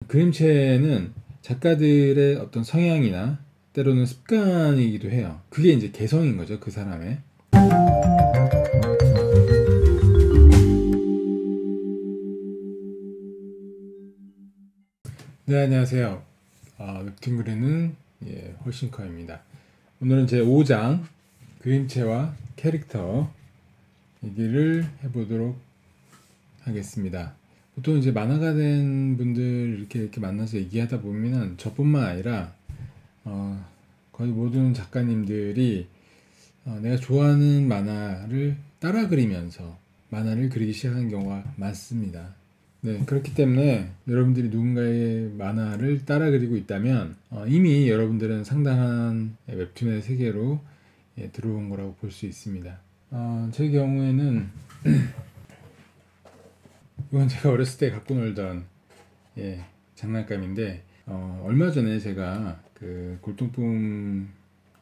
그림체는 작가들의 어떤 성향이나 때로는 습관이기도 해요. 그게 이제 개성인 거죠, 그 사람의. 네, 안녕하세요. 웹툰 그리는 홀싱커입니다. 오늘은 제 5장 그림체와 캐릭터 얘기를 해보도록 하겠습니다. 보통 이제 만화가 된 분들 이렇게 만나서 얘기하다 보면은 저뿐만 아니라 거의 모든 작가님들이 내가 좋아하는 만화를 따라 그리면서 만화를 그리기 시작한 경우가 많습니다. 네, 그렇기 때문에 여러분들이 누군가의 만화를 따라 그리고 있다면 이미 여러분들은 상당한 웹툰의 세계로 들어온 거라고 볼 수 있습니다. 제 경우에는 이건 제가 어렸을 때 갖고 놀던 장난감인데 얼마 전에 제가 그 골동품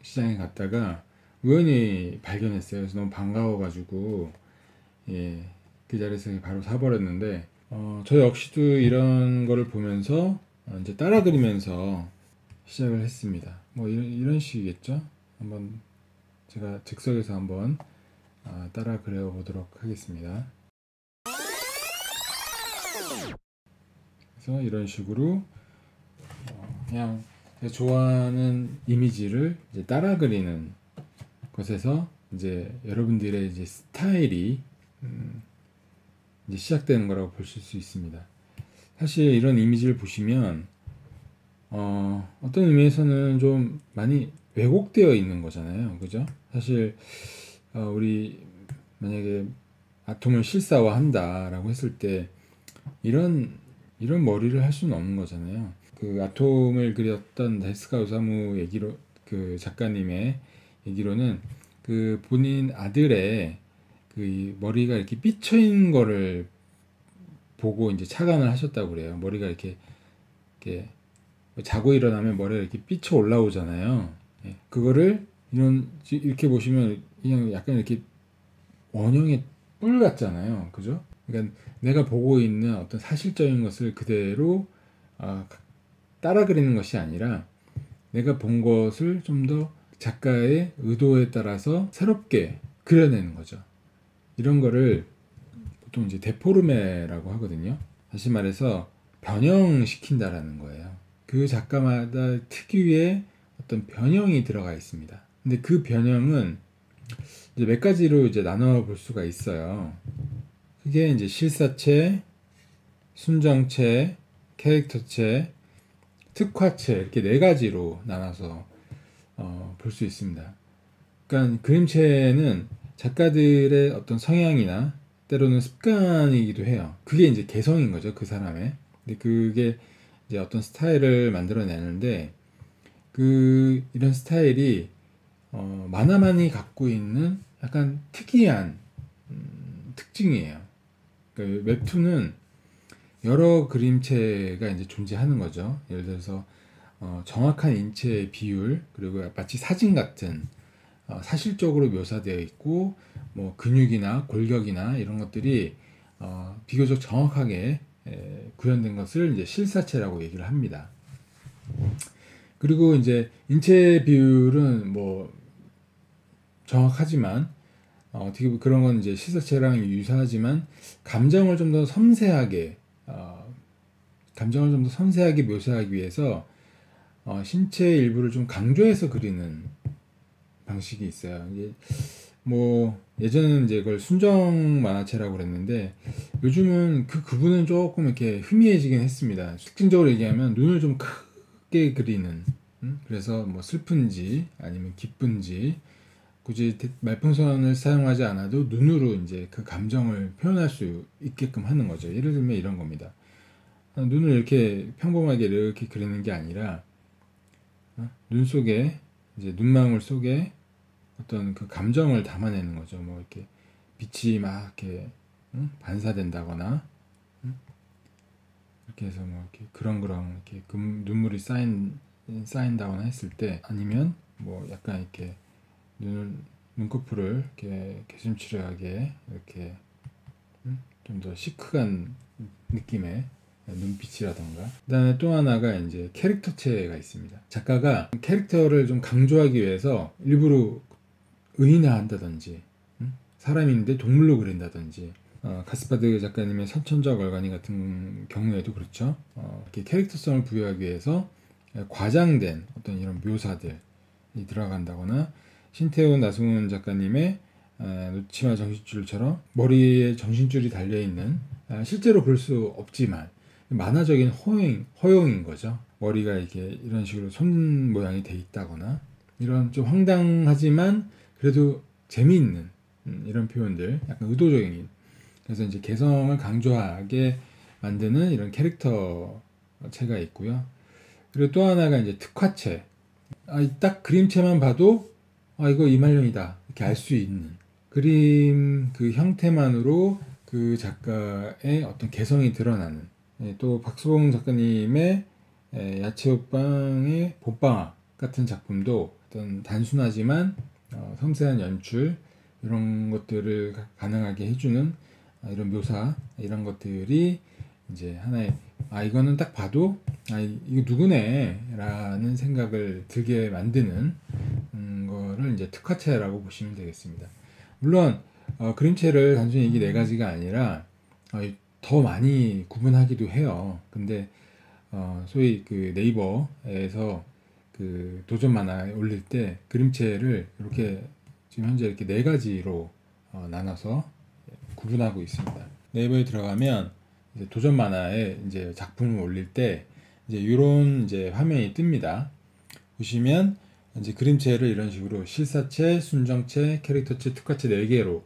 시장에 갔다가 우연히 발견했어요. 그래서 너무 반가워가지고 그 자리에서 바로 사버렸는데 저 역시도 이런 거를 보면서 이제 따라 그리면서 시작을 했습니다. 뭐 이런 식이겠죠. 한번 제가 즉석에서 한번 따라 그려 보도록 하겠습니다. 그래서 이런 식으로 그냥 제가 좋아하는 이미지를 이제 따라 그리는 것에서 이제 여러분들의 이제 스타일이 이제 시작되는 거라고 보실 수 있습니다. 사실 이런 이미지를 보시면 어떤 의미에서는 좀 많이 왜곡되어 있는 거잖아요. 그죠? 사실 우리 만약에 아톰을 실사화한다라고 했을 때 이런 머리를 할 수는 없는 거잖아요. 그 아톰을 그렸던 데스카 오사무 얘기로 그 작가님의 얘기로는 그 본인 아들의 그 머리가 이렇게 삐쳐 있는 거를 보고 이제 착안을 하셨다고 그래요. 머리가 이렇게 자고 일어나면 머리가 이렇게 삐쳐 올라오잖아요. 그거를 이렇게 보시면 그냥 약간 이렇게 원형의 뿔 같잖아요. 그죠? 그러니까 내가 보고 있는 어떤 사실적인 것을 그대로 따라 그리는 것이 아니라 내가 본 것을 좀 더 작가의 의도에 따라서 새롭게 그려내는 거죠. 이런 거를 보통 이제 데포르메라고 하거든요. 다시 말해서 변형시킨다라는 거예요. 그 작가마다 특유의 어떤 변형이 들어가 있습니다. 근데 그 변형은 이제 몇 가지로 이제 나눠 볼 수가 있어요. 그게 이제 실사체, 순정체, 캐릭터체, 특화체 이렇게 네 가지로 나눠서 볼 수 있습니다. 그러니까 그림체는 작가들의 어떤 성향이나 때로는 습관이기도 해요. 그게 이제 개성인 거죠, 그 사람의. 근데 그게 이제 어떤 스타일을 만들어내는데 이런 스타일이 만화만이 갖고 있는 약간 특이한 특징이에요. 그러니까 웹툰은 여러 그림체가 이제 존재하는 거죠. 예를 들어서 정확한 인체의 비율 그리고 마치 사진 같은 사실적으로 묘사되어 있고 뭐 근육이나 골격이나 이런 것들이 비교적 정확하게 구현된 것을 이제 실사체라고 얘기를 합니다. 그리고 이제 인체 비율은 뭐 정확하지만 어떻게 보면 그런 건 이제 실사체랑 유사하지만 감정을 좀 더 섬세하게 묘사하기 위해서 신체의 일부를 좀 강조해서 그리는 방식이 있어요. 이게 뭐 예전에는 이제 그걸 순정 만화체라고 그랬는데 요즘은 그 구분은 조금 이렇게 희미해지긴 했습니다. 특징적으로 얘기하면 눈을 좀 크게 그리는 그래서 뭐 슬픈지 아니면 기쁜지 굳이 말풍선을 사용하지 않아도 눈으로 이제 그 감정을 표현할 수 있게끔 하는 거죠. 예를 들면 이런 겁니다. 눈을 이렇게 평범하게 이렇게 그리는 게 아니라 눈 속에 이제 눈망울 속에 어떤 그 감정을 담아내는 거죠. 뭐 이렇게 빛이 막 이렇게 반사된다거나 이렇게 해서 뭐 이렇게 그렁그렁 이렇게 눈물이 쌓인다거나 했을 때 아니면 뭐 약간 이렇게 눈꺼풀을 이렇게 개슴츠레하게 이렇게 좀 더 시크한 느낌의 눈빛이라던가. 그다음에 또 하나가 이제 캐릭터체가 있습니다. 작가가 캐릭터를 좀 강조하기 위해서 일부러 의인화한다든지, 사람인데 동물로 그린다든지, 가스파드 작가님의 선천적 얼간이 같은 경우에도 그렇죠. 이렇게 캐릭터성을 부여하기 위해서 과장된 어떤 이런 묘사들이 들어간다거나, 신태훈 나승훈 작가님의 놓치마 정신줄처럼 머리에 정신줄이 달려있는, 실제로 볼 수 없지만 만화적인 허용인 거죠. 머리가 이렇게 이런 식으로 손 모양이 돼 있다거나, 이런 좀 황당하지만 그래도 재미있는 이런 표현들, 약간 의도적인, 그래서 이제 개성을 강조하게 만드는 이런 캐릭터체가 있고요. 그리고 또 하나가 이제 특화체. 딱 그림체만 봐도 이거 이말년이다 이렇게 알 수 있는, 그림 그 형태만으로 그 작가의 어떤 개성이 드러나는. 또 박수봉 작가님의 야채호빵의 봄방학 같은 작품도 어떤 단순하지만 섬세한 연출, 이런 것들을 가능하게 해주는 이런 묘사, 이런 것들이 이제 하나의 이거는 딱 봐도 이거 누구네 라는 생각을 들게 만드는 거를 이제 특화체라고 보시면 되겠습니다. 물론 그림체를 단순히 이게 네 가지가 아니라 더 많이 구분하기도 해요. 근데 소위 그 네이버에서 그 도전 만화에 올릴 때 그림체를 이렇게 지금 현재 이렇게 네 가지로 나눠서 구분하고 있습니다. 네이버에 들어가면 이제 도전 만화에 이제 작품을 올릴 때 이제 이런 이제 화면이 뜹니다. 보시면 이제 그림체를 이런 식으로 실사체, 순정체, 캐릭터체, 특화체 4개로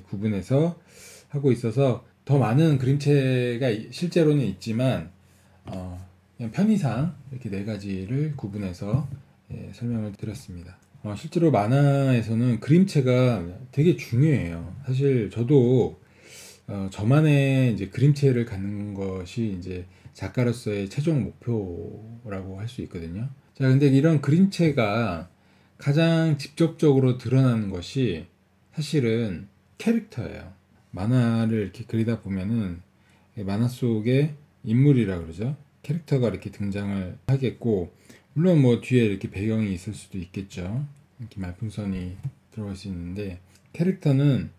구분해서 하고 있어서 더 많은 그림체가 실제로는 있지만 그냥 편의상 이렇게 4가지를 구분해서 설명을 드렸습니다. 실제로 만화에서는 그림체가 되게 중요해요. 사실 저도 저만의 이제 그림체를 갖는 것이 이제 작가로서의 최종 목표라고 할 수 있거든요. 자, 근데 이런 그림체가 가장 직접적으로 드러나는 것이 사실은 캐릭터예요. 만화를 이렇게 그리다 보면은 만화 속에 인물이라 그러죠. 캐릭터가 이렇게 등장을 하겠고, 물론 뭐 뒤에 이렇게 배경이 있을 수도 있겠죠. 이렇게 말풍선이 들어갈 수 있는데, 캐릭터는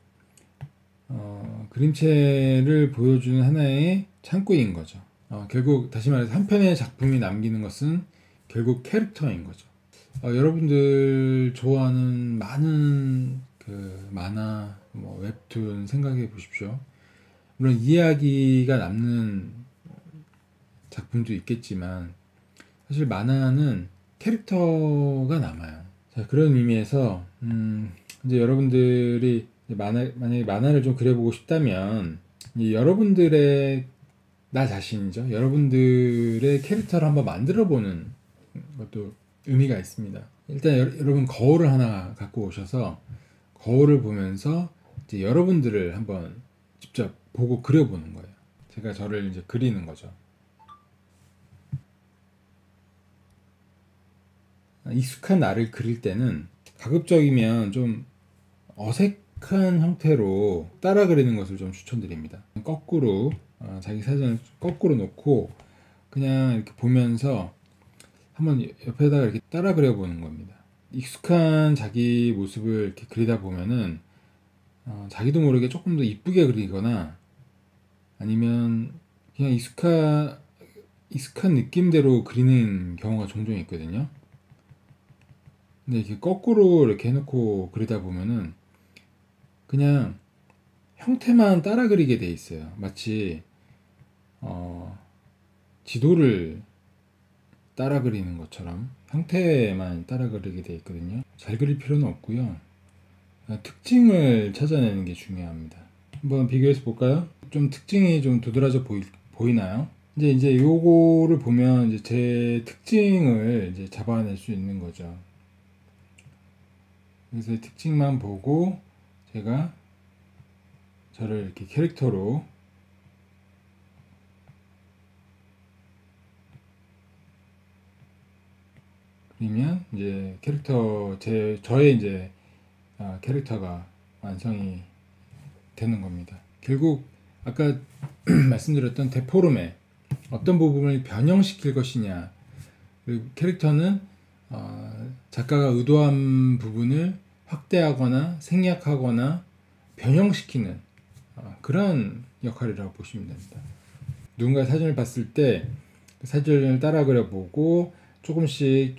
그림체를 보여주는 하나의 창구인 거죠. 결국 다시 말해서 한 편의 작품이 남기는 것은 결국 캐릭터인 거죠. 여러분들 좋아하는 많은 그 만화, 뭐 웹툰 생각해 보십시오. 물론 이야기가 남는 작품도 있겠지만 사실 만화는 캐릭터가 남아요. 자, 그런 의미에서 이제 여러분들이 만약에 만화를 좀 그려보고 싶다면 여러분들의 나 자신이죠. 여러분들의 캐릭터를 한번 만들어보는 것도 의미가 있습니다. 일단 여러분 거울을 하나 갖고 오셔서 거울을 보면서 이제 여러분들을 한번 직접 보고 그려보는 거예요. 제가 저를 이제 그리는 거죠. 익숙한 나를 그릴 때는 가급적이면 좀 어색한 형태로 따라 그리는 것을 좀 추천드립니다. 거꾸로 자기 사진을 거꾸로 놓고 그냥 이렇게 보면서 한번 옆에다가 이렇게 따라 그려보는 겁니다. 익숙한 자기 모습을 이렇게 그리다 보면은 자기도 모르게 조금 더 이쁘게 그리거나 아니면 그냥 익숙한 느낌대로 그리는 경우가 종종 있거든요. 근데 이렇게 거꾸로 이렇게 해놓고 그리다 보면은 그냥 형태만 따라 그리게 돼 있어요. 마치 지도를 따라 그리는 것처럼 형태만 따라 그리게 돼 있거든요. 잘 그릴 필요는 없고요. 특징을 찾아내는 게 중요합니다. 한번 비교해서 볼까요? 좀 특징이 좀 도드라져 보이나요? 이제 요거를 보면 이제 제 특징을 이제 잡아낼 수 있는 거죠. 그래서 특징만 보고 제가 저를 이렇게 캐릭터로 그리면 이제 저의 이제 캐릭터가 완성이 되는 겁니다. 결국 아까 말씀드렸던 데포르메, 어떤 부분을 변형시킬 것이냐, 그리고 캐릭터는 작가가 의도한 부분을 확대하거나 생략하거나 변형시키는 그런 역할이라고 보시면 됩니다. 누군가 사진을 봤을 때 사진을 따라 그려보고 조금씩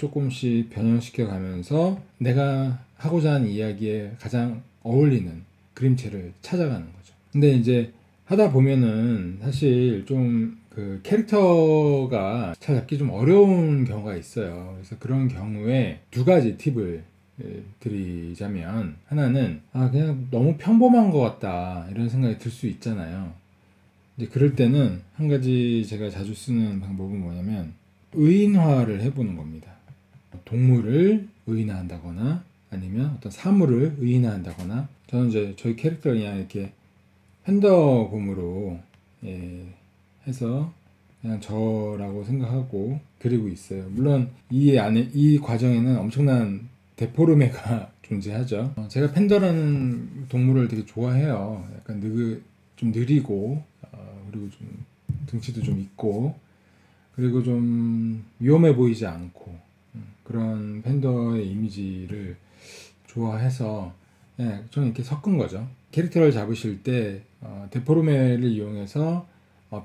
변형시켜 가면서 내가 하고자 하는 이야기에 가장 어울리는 그림체를 찾아가는 거죠. 근데 이제 하다 보면은 사실 좀 그 캐릭터가 잘 잡기 좀 어려운 경우가 있어요. 그래서 그런 경우에 두 가지 팁을 드리자면, 하나는 그냥 너무 평범한 것 같다 이런 생각이 들 수 있잖아요. 이제 그럴 때는 한 가지 제가 자주 쓰는 방법은 뭐냐면 의인화를 해보는 겁니다. 동물을 의인화한다거나 아니면 어떤 사물을 의인화한다거나, 저는 이제 저희 캐릭터를 그냥 이렇게 팬더곰으로 해서 그냥 저라고 생각하고 그리고 있어요. 물론 이 과정에는 엄청난 데포르메가 존재하죠. 제가 팬더라는 동물을 되게 좋아해요. 약간 좀 느리고 그리고 좀 등치도 좀 있고 그리고 좀 위험해 보이지 않고 그런 팬더의 이미지를 좋아해서 저는 이렇게 섞은 거죠. 캐릭터를 잡으실 때 데포르메를 이용해서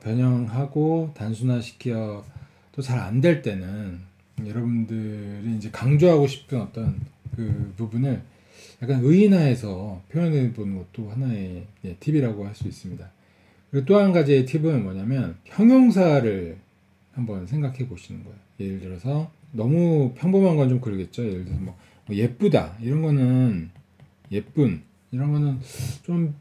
변형하고 단순화시켜 또 잘 안 될 때는 여러분들이 이제 강조하고 싶은 어떤 그 부분을 약간 의인화해서 표현해 보는 것도 하나의 팁이라고 할 수 있습니다. 그리고 또 한 가지의 팁은 뭐냐면 형용사를 한번 생각해 보시는 거예요. 예를 들어서 너무 평범한 건 좀 그러겠죠. 예를 들어서 뭐 예쁘다 이런 거는, 예쁜 이런 거는 좀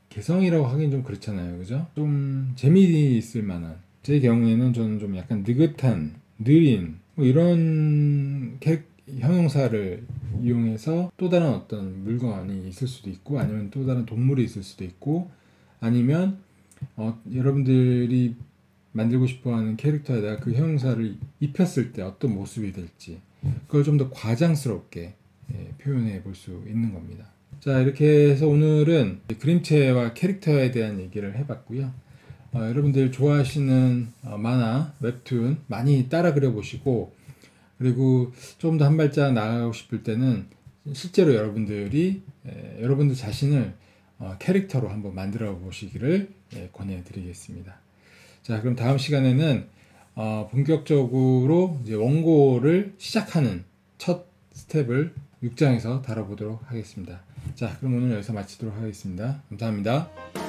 개성이라고 하긴 좀 그렇잖아요. 그죠? 좀 재미있을 만한, 제 경우에는 저는 좀 약간 느긋한, 느린 뭐 이런 형용사를 이용해서 또 다른 어떤 물건이 있을 수도 있고 아니면 또 다른 동물이 있을 수도 있고 아니면 여러분들이 만들고 싶어하는 캐릭터에다가 그 형용사를 입혔을 때 어떤 모습이 될지 그걸 좀 더 과장스럽게 표현해 볼 수 있는 겁니다. 자, 이렇게 해서 오늘은 그림체와 캐릭터에 대한 얘기를 해봤고요. 여러분들 좋아하시는 만화, 웹툰 많이 따라 그려보시고, 그리고 조금 더 한 발짝 나아가고 싶을 때는 실제로 여러분들 자신을 캐릭터로 한번 만들어 보시기를 권해드리겠습니다. 자, 그럼 다음 시간에는 본격적으로 이제 원고를 시작하는 첫 스텝을 6장에서 다뤄보도록 하겠습니다. 자, 그럼 오늘 여기서 마치도록 하겠습니다. 감사합니다.